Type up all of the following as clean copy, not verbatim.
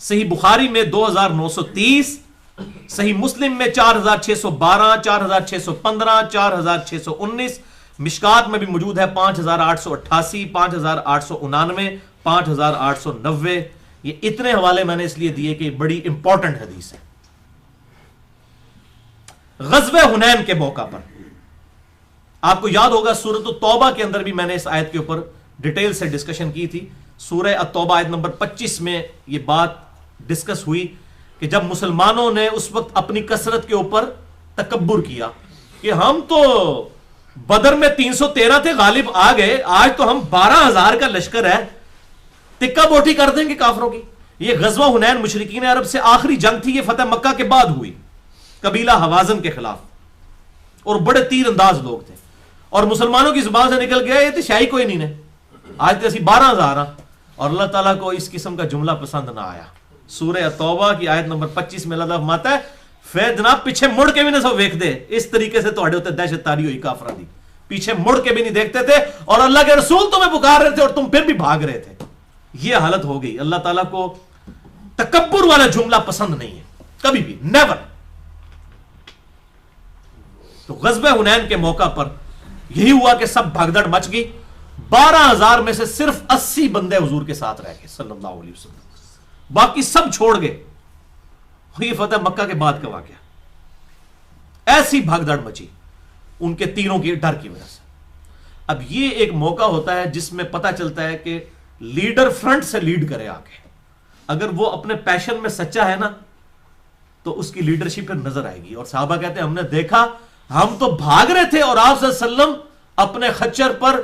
صحیح بخاری میں 2930، صحیح مسلم میں 4612، 4615، 4619، مشکات میں بھی موجود ہے 5888، 5889، 5890۔ یہ اتنے حوالے میں نے اس لیے دیے کہ بڑی امپورٹنٹ حدیث ہے۔ غزوہ حنین کے موقع پر آپ کو یاد ہوگا سورۃ التوبہ کے اندر بھی میں نے اس آیت کے اوپر ڈیٹیل سے ڈسکشن کی تھی۔ سورہ التوبہ آیت نمبر 25 میں یہ بات ڈسکس ہوئی کہ جب مسلمانوں نے اس وقت اپنی کثرت کے اوپر تکبر کیا کہ ہم تو بدر میں 313 تھے، غالب آ گئے، آج تو ہم 12,000 کا لشکر ہے، تکہ بوٹی کر دیں گے کافروں کی۔ یہ غزوہ حنین مشرکین عرب سے آخری جنگ تھی، یہ فتح مکہ کے بعد ہوئی، قبیلہ حوازن کے خلاف، اور بڑے تیر انداز لوگ تھے، اور مسلمانوں کی زبان سے نکل گیا یہ تو شاہی کوئی نہیں نے، آج تو اسی 12,000 ہاں، اور اللہ تعالیٰ کو اس قسم کا جملہ پسند نہ آیا۔ سورہ التوبہ کی آیت نمبر 25 میں اللہ تعالیٰ فرماتا ہے پھر جناب پیچھے مڑ کے بھی نہ سو ویکھ دے، اس طریقے سے تواڈے اوتے دہشت تاری ہوئی کافراں دی، پیچھے مڑ کے بھی نہیں دیکھتے تھے، اور اللہ کے رسول تمہیں پکار رہے تھے اور تم پھر بھی بھاگ رہے تھے۔ یہ حالت ہو گئی۔ اللہ تعالیٰ کو تکبر والا جملہ پسند نہیں ہے کبھی بھی، نیور۔ تو غزوہ حنین کے موقع پر یہی ہوا کہ سب بھگدڑ مچ گئی، 12,000 میں سے صرف 80 بندے حضور کے ساتھ رہ گئے صلی اللہ علیہ وسلم، باقی سب چھوڑ گئے۔ یہ فتح مکہ کے بعد کا واقعہ، ایسی بھگدڑ مچی ان کے تیروں کی ڈر کی وجہ سے۔ اب یہ ایک موقع ہوتا ہے جس میں پتہ چلتا ہے کہ لیڈر فرنٹ سے لیڈ کرے آگے، اگر وہ اپنے پیشن میں سچا ہے نا تو اس کی لیڈرشپ پھر نظر آئے گی۔ اور صحابہ کہتے ہیں ہم نے دیکھا، ہم تو بھاگ رہے تھے اور آپ صلی اللہ علیہ وسلم اپنے خچر پر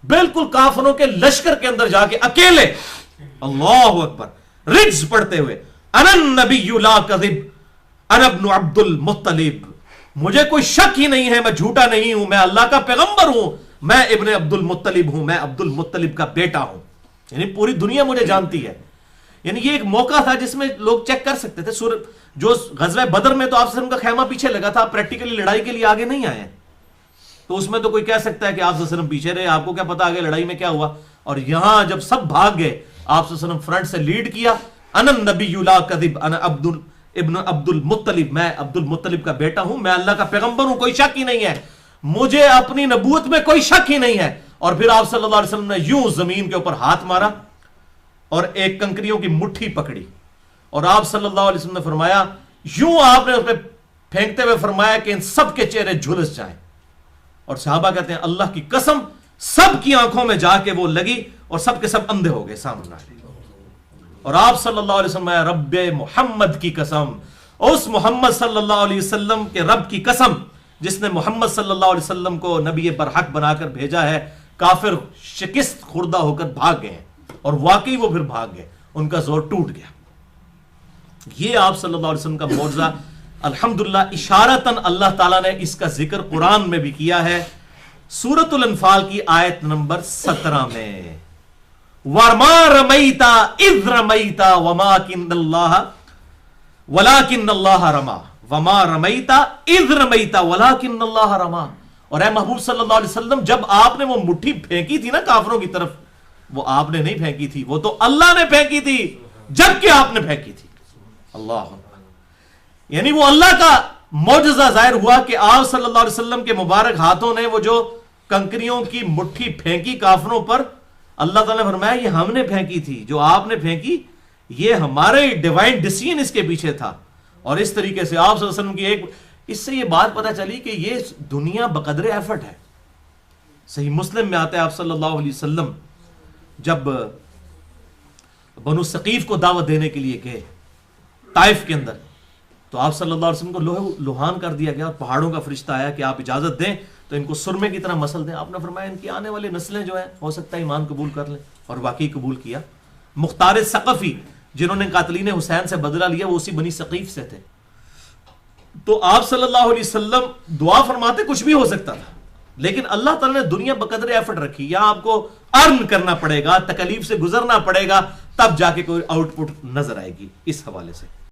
بالکل کافروں کے لشکر کے اندر جا کے اکیلے اللہ اکبر رجز پڑھتے ہوئے انا النبی لا کذب انا ابن عبد المطلب، مجھے کوئی شک ہی نہیں ہے، میں جھوٹا نہیں ہوں، میں اللہ کا پیغمبر ہوں، میں ابن عبد المطلب ہوں، میں عبد المطلب کا بیٹا ہوں۔ یعنی پوری دنیا مجھے جانتی ہے۔ یعنی یہ ایک موقع تھا جس میں لوگ چیک کر سکتے تھے۔ جو غزوہ بدر میں تو آپ صلی اللہ علیہ وسلم کا خیمہ پیچھے لگا تھا، پریکٹیکلی لڑائی کے لیے آگے نہیں آئے، تو اس میں تو کوئی کہہ سکتا ہے کہ آپ صلی اللہ علیہ وسلم پیچھے رہے، آپ کو کیا پتا آگے لڑائی میں کیا ہوا۔ اور یہاں جب سب بھاگ گئے، آپ صلی اللہ علیہ وسلم فرنٹ سے لیڈ کیا، انا النبی لا کذب انا ابن عبد المطلب، میں عبد المطلب کا بیٹا ہوں، میں اللہ کا پیغمبر ہوں، کوئی شک ہی نہیں ہے، مجھے اپنی نبوت میں کوئی شک ہی نہیں ہے۔ اور پھر آپ صلی اللہ علیہ وسلم نے یوں زمین کے اوپر ہاتھ مارا اور ایک کنکریوں کی مٹھی پکڑی، اور آپ صلی اللہ علیہ وسلم نے فرمایا، یوں آپ نے اس پہ پھینکتے ہوئے فرمایا کہ ان سب کے چہرے جھلس جائیں۔ اور صحابہ کہتے ہیں اللہ کی قسم سب کی آنکھوں میں جا کے وہ لگی اور سب کے سب اندھے ہو گئے سامنے آئے۔ اور آپ صلی اللہ علیہ وسلم رب محمد کی قسم، اس محمد صلی اللہ علیہ وسلم کے رب کی قسم جس نے محمد صلی اللہ علیہ وسلم کو نبی برحق بنا کر بھیجا ہے، کافر شکست خوردہ ہو کر بھاگ گئے ہیں، اور واقعی وہ پھر بھاگ گئے، ان کا زور ٹوٹ گیا۔ یہ آپ صلی اللہ علیہ وسلم کا معجزہ الحمدللہ اشارتاً اللہ تعالیٰ نے اس کا ذکر قرآن میں بھی کیا ہے، سورۃ الانفال کی آیت نمبر 17 میں، وَمَا رَمَيْتَ إِذْ رَمَيْتَ وَلَٰكِنَّ اللَّهَ رَمَىٰ وَمَا رَمَيْتَ إِذْ رَمَيْتَ وَلَٰكِنَّ اللَّهَ رَمَىٰ۔ اور اے محبوب صلی اللہ علیہ وسلم، جب آپ نے وہ مٹھی پھینکی تھی نا کافروں کی طرف، وہ آپ نے نہیں پھینکی تھی، وہ تو اللہ نے پھینکی تھی جبکہ آپ نے پھینکی تھی۔ اللہ، یعنی وہ اللہ کا معجزہ ظاہر ہوا کہ آپ صلی اللہ علیہ وسلم کے مبارک ہاتھوں نے وہ جو کنکریوں کی مٹھی پھینکی کافروں پر، اللہ تعالیٰ نے فرمایا یہ ہم نے پھینکی تھی، جو آپ نے پھینکی یہ ہمارے ڈیوائن ڈیسیژن اس کے پیچھے تھا۔ اور اس طریقے سے آپ صلی اللہ علیہ وسلم کی ایک، اس سے یہ بات پتہ چلی کہ یہ دنیا بقدر ایفرٹ ہے۔ صحیح مسلم میں آتا ہے آپ صلی اللہ علیہ وسلم جب بنو ثقیف کو دعوت دینے کے لیے گئے طائف کے اندر، تو آپ صلی اللہ علیہ وسلم کو لوہان کر دیا گیا، اور پہاڑوں کا فرشتہ آیا کہ آپ اجازت دیں تو ان کو سرمے کی طرح مسل دیں۔ آپ نے فرمایا ان کی آنے والی نسلیں جو ہیں ہو سکتا ہے ایمان قبول کر لیں، اور واقعی قبول کیا۔ مختار ثقفی جنہوں نے قاتلین حسین سے بدلہ لیا وہ اسی بنی ثقیف سے تھے۔ تو آپ صلی اللہ علیہ وسلم دعا فرماتے کچھ بھی ہو سکتا تھا، لیکن اللہ تعالیٰ نے دنیا بقدر ایفرٹ رکھی، یا آپ کو ارن کرنا پڑے گا، تکلیف سے گزرنا پڑے گا، تب جا کے کوئی آؤٹ پٹ نظر آئے گی۔ اس حوالے سے